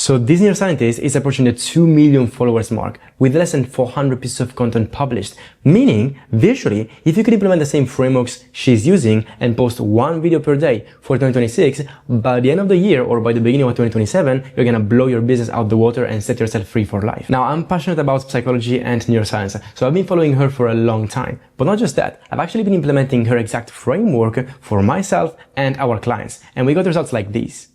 So this neuroscientist is approaching the 2 million followers mark with less than 400 pieces of content published, meaning virtually if you could implement the same frameworks she's using and post one video per day for 2026, by the end of the year or by the beginning of 2027, you're gonna blow your business out the water and set yourself free for life. Now, I'm passionate about psychology and neuroscience, so I've been following her for a long time. But not just that, I've actually been implementing her exact framework for myself and our clients, and we got results like these.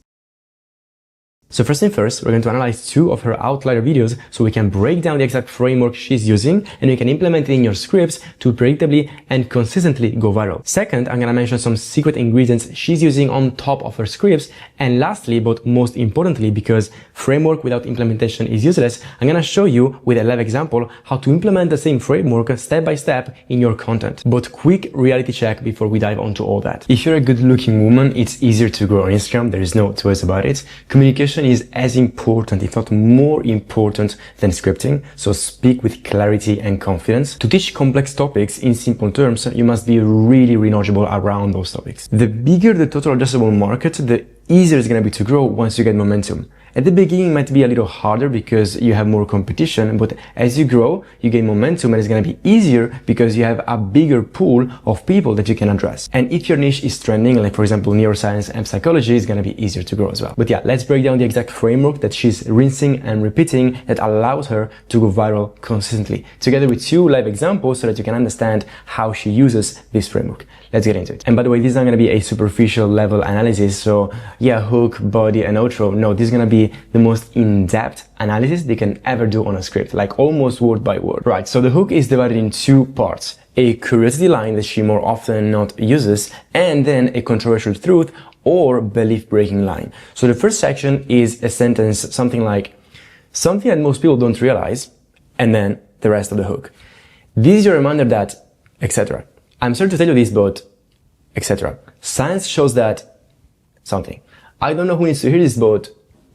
So first thing first, we're going to analyze 2 of her outlier videos so we can break down the exact framework she's using and you can implement it in your scripts to predictably and consistently go viral. Second, I'm going to mention some secret ingredients she's using on top of her scripts. And lastly, but most importantly, because framework without implementation is useless, I'm going to show you with a live example how to implement the same framework step by step in your content. But quick reality check before we dive onto all that. If you're a good looking woman, it's easier to grow on Instagram. There is no two ways about it. Communication is as important, if not more important than scripting. So speak with clarity and confidence. To teach complex topics in simple terms, you must be really knowledgeable around those topics. The bigger the total addressable market, the easier it's going to be to grow once you get momentum. At the beginning, it might be a little harder because you have more competition, but as you grow, you gain momentum and it's going to be easier because you have a bigger pool of people that you can address. And if your niche is trending, like for example, neuroscience and psychology, it's going to be easier to grow as well. But yeah, let's break down the exact framework that she's rinsing and repeating that allows her to go viral consistently, together with 2 live examples so that you can understand how she uses this framework. Let's get into it. And by the way, this is not going to be a superficial level analysis. So yeah, hook, body, and outro. No, this is going to be the most in-depth analysis they can ever do on a script, like almost word by word. Right, so the hook is divided in 2 parts. A curiosity line that she more often than not uses, and then a controversial truth or belief-breaking line. So the first section is a sentence, something like, something that most people don't realize, and then the rest of the hook. This is your reminder that, etc. I'm sorry to tell you this, but, etc. Science shows that, something. I don't know who needs to hear this, but,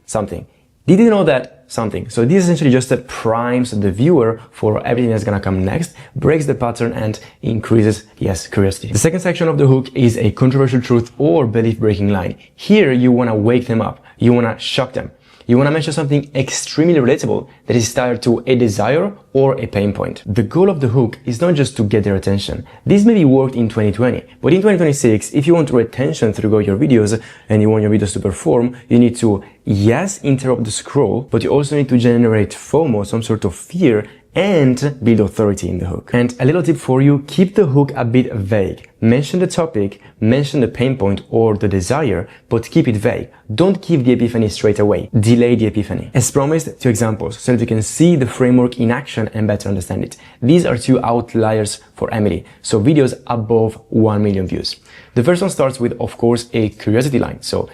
something. Did you know that? Something. So this essentially just primes the viewer for everything that's gonna come next, breaks the pattern and increases, yes, curiosity. The second section of the hook is a controversial truth or belief-breaking line. Here you wanna wake them up. You wanna shock them. You want to mention something extremely relatable that is tied to a desire or a pain point. The goal of the hook is not just to get their attention. This maybe worked in 2020, but in 2026, if you want retention through your videos and you want your videos to perform, you need to, yes, interrupt the scroll, but you also need to generate FOMO, some sort of fear, and build authority in the hook. And a little tip for you, keep the hook a bit vague. Mention the topic, mention the pain point or the desire, but keep it vague. Don't give the epiphany straight away. Delay the epiphany. As promised, 2 examples so that you can see the framework in action and better understand it. These are 2 outliers for Emily, so videos above 1 million views. The first one starts with, of course, a curiosity line. So,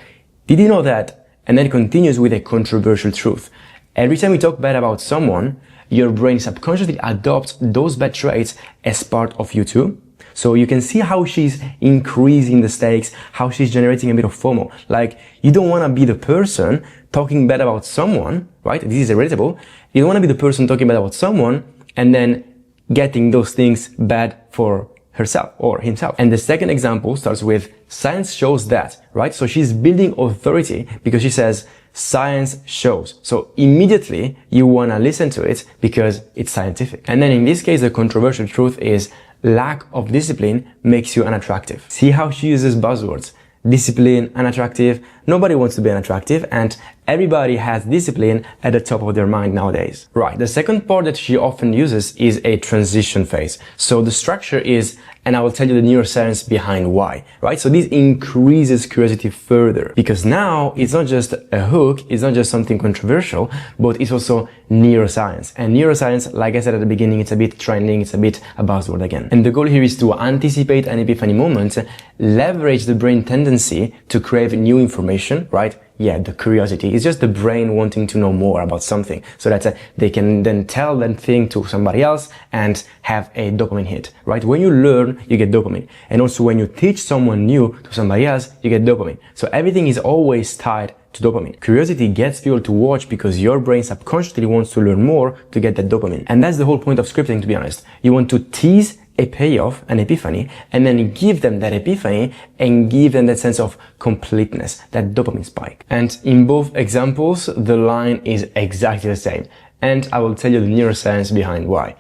did you know that? And then continues with a controversial truth. Every time you talk bad about someone, your brain subconsciously adopts those bad traits as part of you too. So you can see how she's increasing the stakes, how she's generating a bit of FOMO. Like, you don't want to be the person talking bad about someone, right? This is relatable. You don't want to be the person talking bad about someone and then getting those things bad for herself or himself. And the second example starts with, science shows that, right? So she's building authority because she says, science shows. So immediately you want to listen to it because it's scientific. And then in this case, the controversial truth is lack of discipline makes you unattractive. See how she uses buzzwords. Discipline, unattractive. Nobody wants to be unattractive, and everybody has discipline at the top of their mind nowadays. Right. The second part that she often uses is a transition phase. So the structure is, and I will tell you the neuroscience behind why, right? So this increases curiosity further because now it's not just a hook, it's not just something controversial, but it's also neuroscience. And neuroscience, like I said at the beginning, it's a bit trending, it's a bit a buzzword again. And the goal here is to anticipate an epiphany moment, leverage the brain tendency to crave new information, right? Yeah, the curiosity. It's just the brain wanting to know more about something so that they can then tell that thing to somebody else and have a dopamine hit, right? When you learn, you get dopamine. And also when you teach someone new to somebody else, you get dopamine. So everything is always tied to dopamine. Curiosity gets people to watch because your brain subconsciously wants to learn more to get that dopamine. And that's the whole point of scripting, to be honest. You want to tease a payoff, an epiphany, and then give them that epiphany and give them that sense of completeness, that dopamine spike. And in both examples, the line is exactly the same. And I will tell you the neuroscience behind why.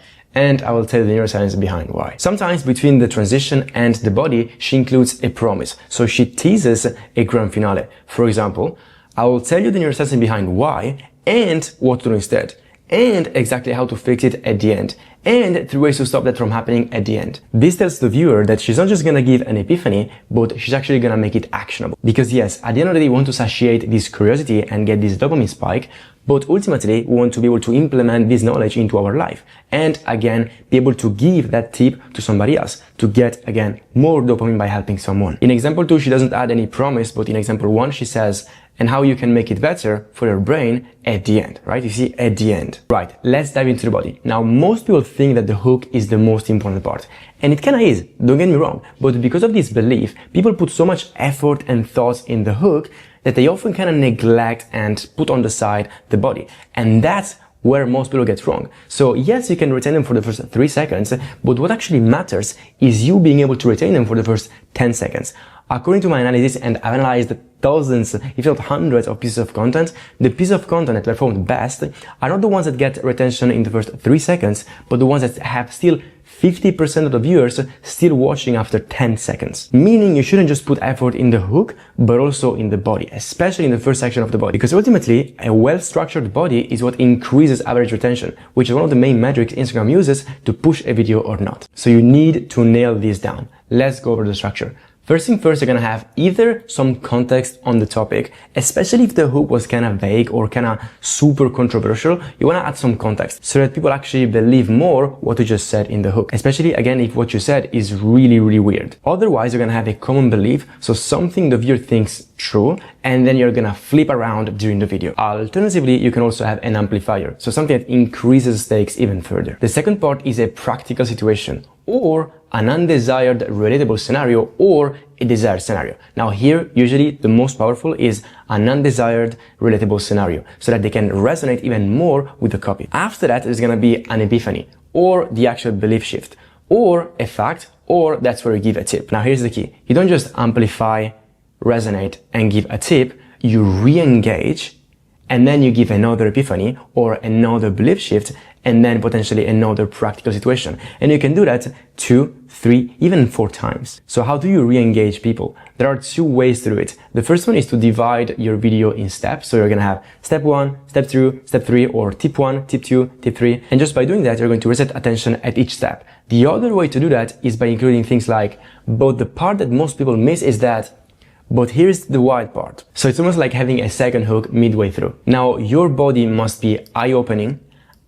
Sometimes between the transition and the body, she includes a promise. So she teases a grand finale. For example, I will tell you the neuroscience behind why and what to do instead, and exactly how to fix it at the end, and 3 ways to stop that from happening at the end. This tells the viewer that she's not just gonna give an epiphany, but she's actually gonna make it actionable. Because yes, at the end of the day, we want to satiate this curiosity and get this dopamine spike, but ultimately, we want to be able to implement this knowledge into our life. And again, be able to give that tip to somebody else to get, again, more dopamine by helping someone. In example 2, she doesn't add any promise, but in example 1, she says, and how you can make it better for your brain at the end, right? You see, at the end. Right, let's dive into the body. Now, most people think that the hook is the most important part. And it kinda is, don't get me wrong. But because of this belief, people put so much effort and thoughts in the hook that they often kind of neglect and put on the side the body. And that's where most people get wrong. So yes, you can retain them for the first 3 seconds, but what actually matters is you being able to retain them for the first 10 seconds. According to my analysis, and I've analyzed thousands, if not hundreds of pieces of content, the pieces of content that perform best are not the ones that get retention in the first 3 seconds, but the ones that have still 50% of the viewers still watching after 10 seconds. Meaning you shouldn't just put effort in the hook, but also in the body, especially in the first section of the body. Because ultimately, a well-structured body is what increases average retention, which is one of the main metrics Instagram uses to push a video or not. So you need to nail this down. Let's go over the structure. First thing first, you're gonna have either some context on the topic, especially if the hook was kind of vague or kind of super controversial, you wanna add some context so that people actually believe more what you just said in the hook, especially again if what you said is really, really weird. Otherwise, you're gonna have a common belief, so something the viewer thinks true, and then you're gonna flip around during the video. Alternatively, you can also have an amplifier, so something that increases stakes even further. The second part is a practical situation, or an undesired relatable scenario, or a desired scenario. Now here, usually the most powerful is an undesired relatable scenario, so that they can resonate even more with the copy. After that, there's gonna be an epiphany, or the actual belief shift, or a fact, or that's where you give a tip. Now here's the key. You don't just amplify, resonate, and give a tip, you re-engage, and then you give another epiphany or another belief shift, and then potentially another practical situation. And you can do that 2, 3, even 4 times. So how do you re-engage people? There are 2 ways to do it. The first one is to divide your video in steps. So you're gonna have step 1, step 2, step 3, or tip 1, tip 2, tip 3. And just by doing that, you're going to reset attention at each step. The other way to do that is by including things like, but the part that most people miss is that, but here's the wild part. So it's almost like having a second hook midway through. Now, your body must be eye-opening,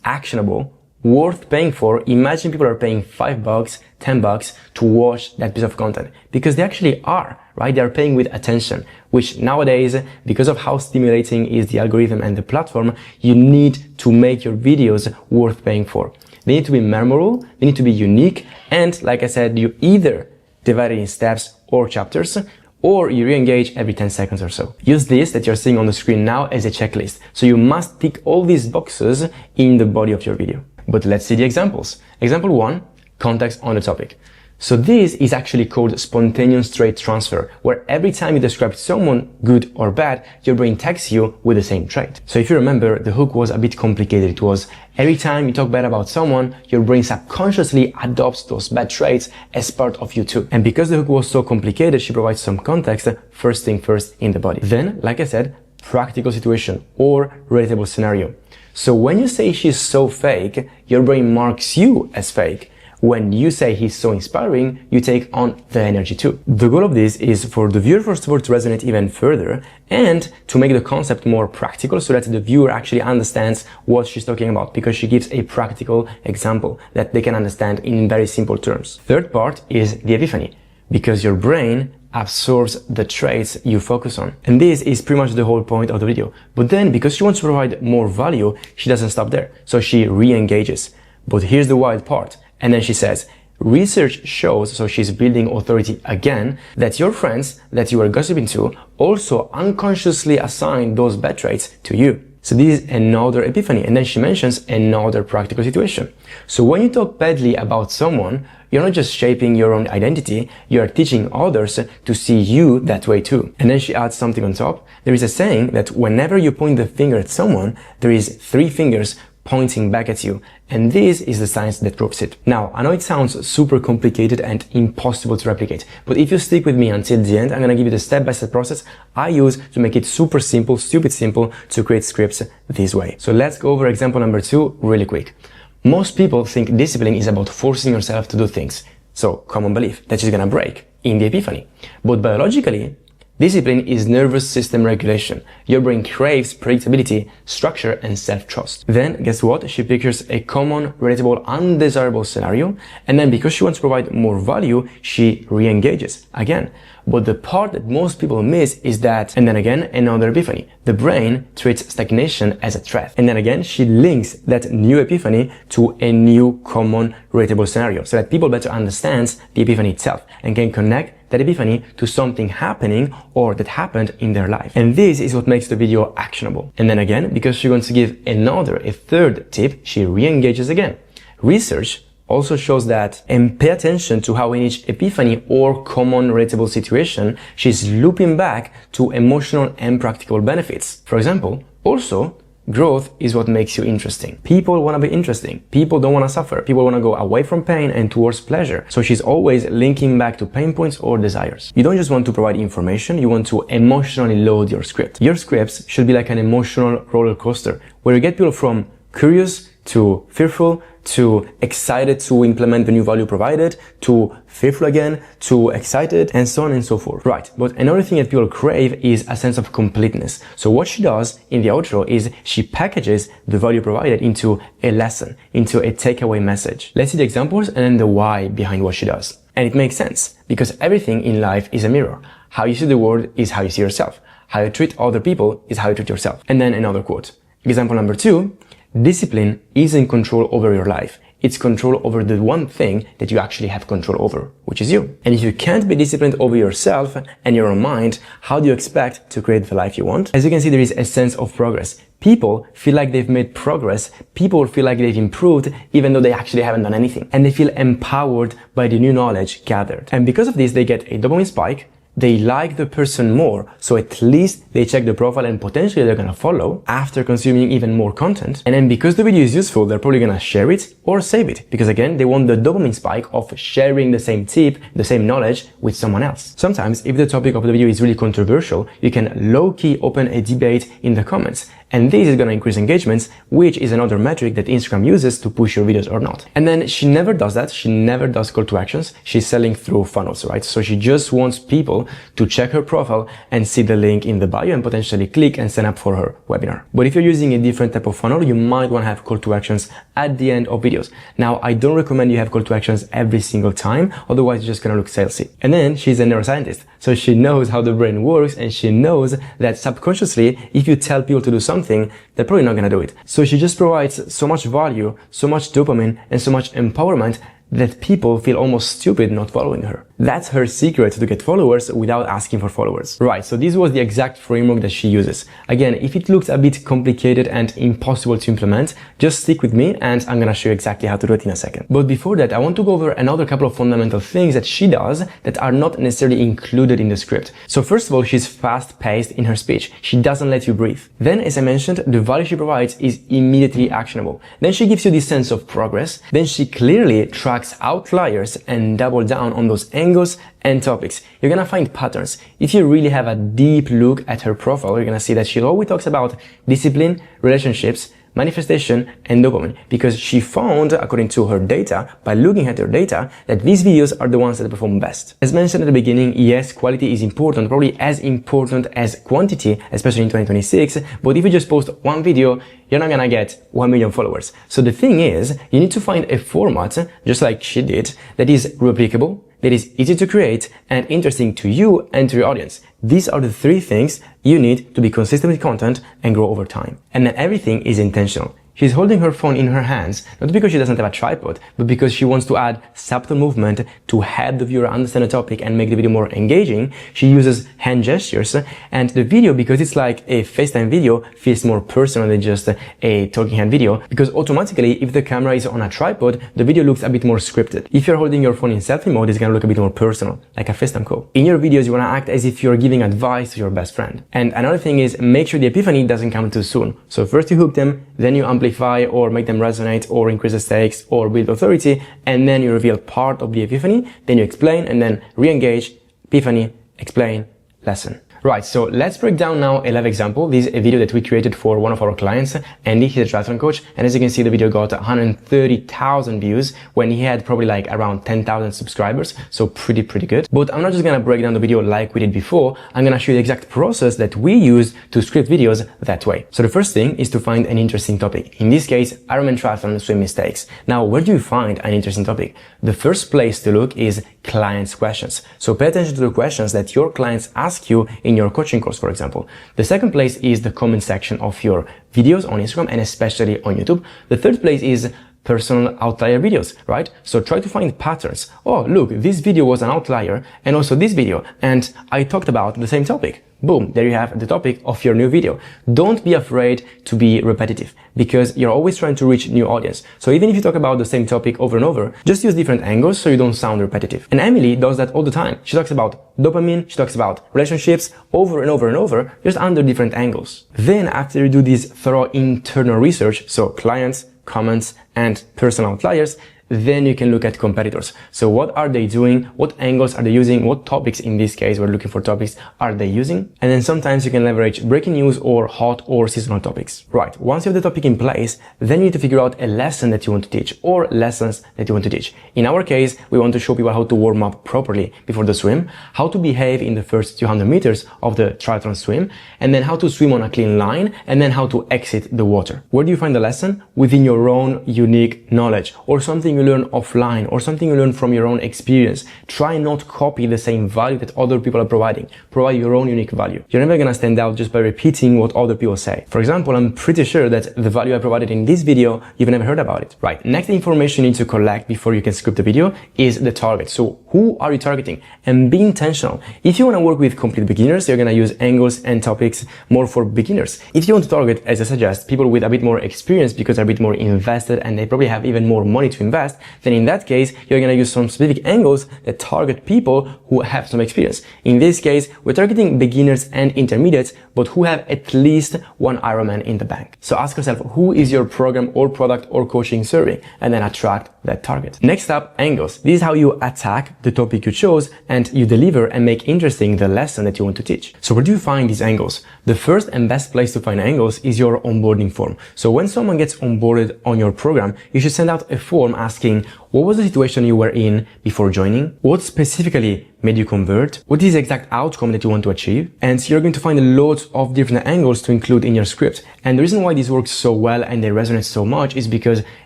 actionable, worth paying for. Imagine people are paying $5, $10 to watch that piece of content, because they actually are, right? They are paying with attention, which nowadays, because of how stimulating is the algorithm and the platform, you need to make your videos worth paying for. They need to be memorable, they need to be unique, and like I said, you either divide it in steps or chapters, or you re-engage every 10 seconds or so. Use this that you're seeing on the screen now as a checklist. So you must tick all these boxes in the body of your video. But let's see the examples. Example 1, context on the topic. So this is actually called spontaneous trait transfer, where every time you describe someone, good or bad, your brain tags you with the same trait. So if you remember, the hook was a bit complicated. It was every time you talk bad about someone, your brain subconsciously adopts those bad traits as part of you too. And because the hook was so complicated, she provides some context, first thing first, in the body. Then, like I said, practical situation or relatable scenario. So when you say she's so fake, your brain marks you as fake. When you say he's so inspiring, you take on the energy too. The goal of this is for the viewer first of all to resonate even further and to make the concept more practical so that the viewer actually understands what she's talking about, because she gives a practical example that they can understand in very simple terms. Third part is the epiphany, because your brain absorbs the traits you focus on. And this is pretty much the whole point of the video. But then because she wants to provide more value, she doesn't stop there. So she re-engages. But here's the wild part. And then she says, research shows, so she's building authority again, that your friends that you are gossiping to also unconsciously assign those bad traits to you. So this is another epiphany. And then she mentions another practical situation. So when you talk badly about someone, you're not just shaping your own identity, you are teaching others to see you that way too. And then she adds something on top. There is a saying that whenever you point the finger at someone, there is 3 fingers pointing back at you. And this is the science that proves it. Now, I know it sounds super complicated and impossible to replicate, but if you stick with me until the end, I'm gonna give you the step-by-step process I use to make it super simple, stupid simple, to create scripts this way. So let's go over example number 2 really quick. Most people think discipline is about forcing yourself to do things. So, common belief that is gonna break in the epiphany. But biologically, discipline is nervous system regulation. Your brain craves predictability, structure, and self-trust. Then, guess what? She pictures a common, relatable, undesirable scenario, and then because she wants to provide more value, she re-engages again. But the part that most people miss is that, and then again, another epiphany. The brain treats stagnation as a threat. And then again, she links that new epiphany to a new common relatable scenario so that people better understand the epiphany itself and can connect that epiphany to something happening or that happened in their life. And this is what makes the video actionable. And then again, because she wants to give a third tip, she re-engages again. Research also shows that, and pay attention to how in each epiphany or common relatable situation, she's looping back to emotional and practical benefits. For example, also, growth is what makes you interesting. People want to be interesting. People don't want to suffer. People want to go away from pain and towards pleasure. So she's always linking back to pain points or desires. You don't just want to provide information, you want to emotionally load your script. Your scripts should be like an emotional roller coaster where you get people from curious to fearful, to excited to implement the new value provided, to fearful again, to excited, and so on and so forth. Right, but another thing that people crave is a sense of completeness. So what she does in the outro is she packages the value provided into a lesson, into a takeaway message. Let's see the examples and then the why behind what she does. And it makes sense, because everything in life is a mirror. How you see the world is how you see yourself. How you treat other people is how you treat yourself. And then another quote. Example number 2, discipline isn't control over your life. It's control over the one thing that you actually have control over, which is you. And if you can't be disciplined over yourself and your own mind, how do you expect to create the life you want? As you can see, there is a sense of progress. People feel like they've made progress. People feel like they've improved even though they actually haven't done anything. And they feel empowered by the new knowledge gathered. And because of this, they get a dopamine spike. They like the person more, so at least they check the profile and potentially they're gonna follow after consuming even more content. And then because the video is useful, they're probably gonna share it or save it, because again, they want the dopamine spike of sharing the same tip, the same knowledge with someone else. Sometimes, if the topic of the video is really controversial, you can low-key open a debate in the comments. And this is gonna increase engagements, which is another metric that Instagram uses to push your videos or not. And then she never does that. She never does call to actions. She's selling through funnels, right? So she just wants people to check her profile and see the link in the bio and potentially click and sign up for her webinar. But if you're using a different type of funnel, you might want to have call to actions at the end of videos. Now, I don't recommend you have call to actions every single time, otherwise you're just gonna look salesy. And then she's a neuroscientist, so she knows how the brain works, and she knows that subconsciously, if you tell people to do something, they're probably not gonna do it. So she just provides so much value, so much dopamine, and so much empowerment that people feel almost stupid not following her. That's her secret to get followers without asking for followers. Right, so this was the exact framework that she uses. Again, if it looks a bit complicated and impossible to implement, just stick with me and I'm gonna show you exactly how to do it in a second. But before that, I want to go over another couple of fundamental things that she does that are not necessarily included in the script. So first of all, she's fast-paced in her speech. She doesn't let you breathe. Then, as I mentioned, the value she provides is immediately actionable. Then she gives you this sense of progress. Then she clearly tracks outliers and double down on those angles and topics. You're gonna find patterns. If you really have a deep look at her profile, you're gonna see that she always talks about discipline, relationships, manifestation, and dopamine, because she found, according to her data, by looking at her data, that these videos are the ones that perform best. As mentioned at the beginning, yes, quality is important, probably as important as quantity, especially in 2026, but if you just post one video, you're not gonna get 1 million followers. So the thing is, you need to find a format, just like she did, that is replicable, that is easy to create, and interesting to you and to your audience. These are the 3 things you need to be consistent with content and grow over time. And then everything is intentional. She's holding her phone in her hands, not because she doesn't have a tripod, but because she wants to add subtle movement to help the viewer understand the topic and make the video more engaging. She uses hand gestures, and the video, because it's like a FaceTime video, feels more personal than just a talking head video, because automatically, if the camera is on a tripod, the video looks a bit more scripted. If you're holding your phone in selfie mode, it's gonna look a bit more personal, like a FaceTime call. In your videos, you wanna act as if you're giving advice to your best friend. And another thing is, make sure the epiphany doesn't come too soon. So first you hook them, then you amplify or make them resonate or increase the stakes or build authority, and then you reveal part of the epiphany, then you explain, and then re-engage, epiphany, explain, lesson. Right, so let's break down now a live example. This is a video that we created for one of our clients, Andy. He's a triathlon coach, and as you can see, the video got 130,000 views when he had probably like around 10,000 subscribers, so pretty good. But I'm not just gonna break down the video like we did before. I'm gonna show you the exact process that we use to script videos that way. So the first thing is to find an interesting topic. In this case, Ironman triathlon swim mistakes. Now, where do you find an interesting topic? The first place to look is clients' questions. So pay attention to the questions that your clients ask you in your coaching course, for example. The second place is the comment section of your videos on Instagram and especially on YouTube. The third place is personal outlier videos, right? So try to find patterns. Oh, look, this video was an outlier and also this video, and I talked about the same topic. Boom, there you have the topic of your new video. Don't be afraid to be repetitive because you're always trying to reach new audience. So even if you talk about the same topic over and over, just use different angles so you don't sound repetitive. And Emily does that all the time. She talks about dopamine, she talks about relationships over and over and over, just under different angles. Then after you do this thorough internal research, so clients, comments, and personal outliers, then you can look at competitors. So what are they doing? What angles are they using? What topics, in this case, we're looking for topics, are they using? And then sometimes you can leverage breaking news or hot or seasonal topics. Right. Once you have the topic in place, then you need to figure out a lesson that you want to teach or lessons that you want to teach. In our case, we want to show people how to warm up properly before the swim, how to behave in the first 200 meters of the triathlon swim, and then how to swim on a clean line, and then how to exit the water. Where do you find the lesson? Within your own unique knowledge or something you learn offline or something you learn from your own experience. Try not copy the same value that other people are providing. Provide your own unique value. You're never gonna stand out just by repeating what other people say. For example, I'm pretty sure that the value I provided in this video, you've never heard about it. Right. Next information you need to collect before you can script the video is the target. So who are you targeting? And be intentional. If you want to work with complete beginners, you're gonna use angles and topics more for beginners. If you want to target, as I suggest, people with a bit more experience because they're a bit more invested and they probably have even more money to invest, then in that case, you're going to use some specific angles that target people who have some experience. In this case, we're targeting beginners and intermediates, but who have at least one Ironman in the bank. So ask yourself, who is your program or product or coaching serving? And then attract that target. Next up, angles. This is how you attack the topic you chose and you deliver and make interesting the lesson that you want to teach. So where do you find these angles? The first and best place to find angles is your onboarding form. So when someone gets onboarded on your program, you should send out a form asking, what was the situation you were in before joining? What specifically made you convert? What is the exact outcome that you want to achieve? And you're going to find loads of different angles to include in your script. And the reason why this works so well and they resonate so much is because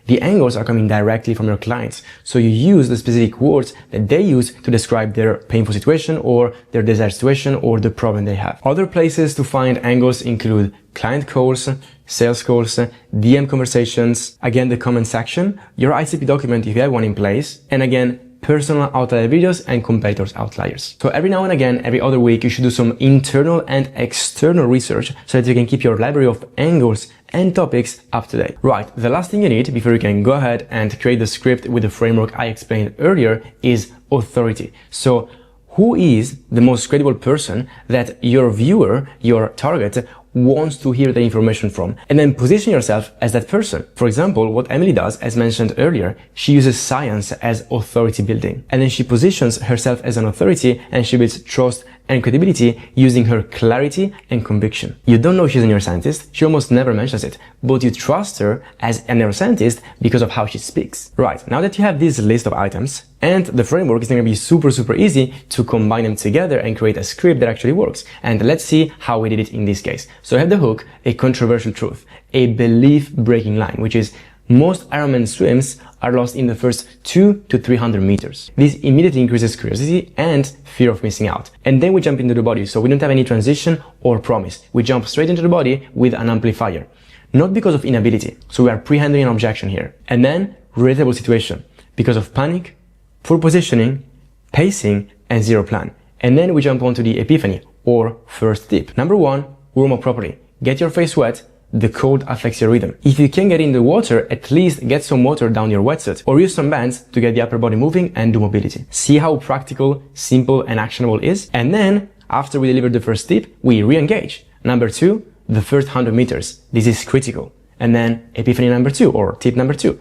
the angles are coming directly from your clients. So you use the specific words that they use to describe their painful situation or their desired situation or the problem they have. Other places to find angles include client calls, sales calls, DM conversations, again, the comment section, your ICP document if you have one in place, and again, personal outlier videos and competitors outliers. So every now and again, every other week, you should do some internal and external research so that you can keep your library of angles and topics up to date. Right, the last thing you need before you can go ahead and create the script with the framework I explained earlier is authority. So who is the most credible person that your viewer, your target, wants to hear the information from, and then position yourself as that person. For example, what Emily does, as mentioned earlier, she uses science as authority building, and then she positions herself as an authority and she builds trust and credibility using her clarity and conviction. You don't know she's a neuroscientist, she almost never mentions it, but you trust her as a neuroscientist because of how she speaks. Right, now that you have this list of items, and the framework is going to be super easy to combine them together and create a script that actually works. And let's see how we did it in this case. So I have the hook, a controversial truth, a belief-breaking line, which is most Ironman swims are lost in the first 200 to 300 meters. This immediately increases curiosity and fear of missing out. And then we jump into the body, so we don't have any transition or promise. We jump straight into the body with an amplifier. not because of inability. So we are pre-handling an objection here. And then relatable situation, because of panic, poor positioning, pacing, and zero plan. And then we jump onto the epiphany or first tip. Number 1, warm up properly. Get your face wet. The cold affects your rhythm. If you can't get in the water, at least get some water down your wetsuit or use some bands to get the upper body moving and do mobility. See how practical, simple, and actionable it is? And then after we deliver the first tip, we re-engage. Number 2, the first 100 meters. This is critical. And then epiphany number 2 or tip number 2.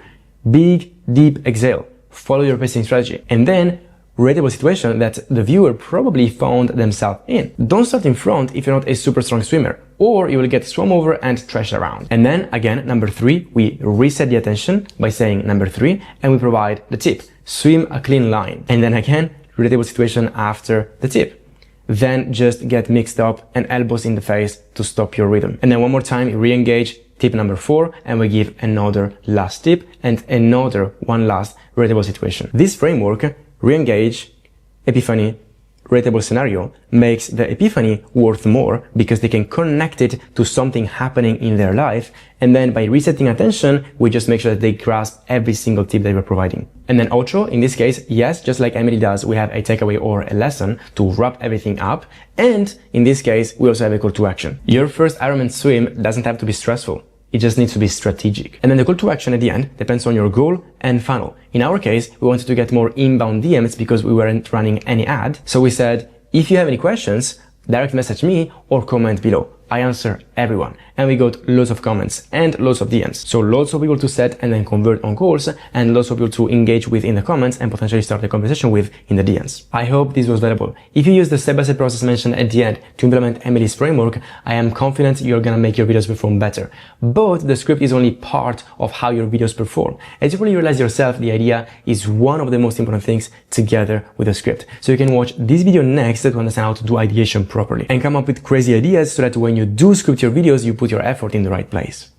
Big, deep exhale. Follow your pacing strategy. And then relatable situation that the viewer probably found themselves in. Don't start in front if you're not a super strong swimmer, or you will get swum over and trashed around. And then again, number 3, we reset the attention by saying number 3, and we provide the tip. Swim a clean line. And then again, relatable situation after the tip. Then just get mixed up and elbows in the face to stop your rhythm. And then one more time, re-engage. Tip number 4, and we give another last tip and another one last relatable situation. This framework, re-engage, epiphany, relatable scenario, makes the epiphany worth more because they can connect it to something happening in their life, and then by resetting attention, we just make sure that they grasp every single tip that we're providing. And then outro, in this case, yes, just like Emily does, we have a takeaway or a lesson to wrap everything up, and in this case, we also have a call to action. Your first Ironman swim doesn't have to be stressful. It just needs to be strategic. And then the call to action at the end depends on your goal and funnel. In our case, we wanted to get more inbound DMs because we weren't running any ad. So we said, if you have any questions, direct message me or comment below. I answer everyone. And we got lots of comments and lots of DMs. So lots of people to set and then convert on calls, and lots of people to engage with in the comments and potentially start a conversation with in the DMs. I hope this was valuable. If you use the step-by-step process mentioned at the end to implement Emily's framework, I am confident you're gonna make your videos perform better. But the script is only part of how your videos perform. As you probably realize yourself, the idea is one of the most important things together with the script. So you can watch this video next to understand how to do ideation properly and come up with crazy ideas so that when you do script your videos, you put your effort in the right place.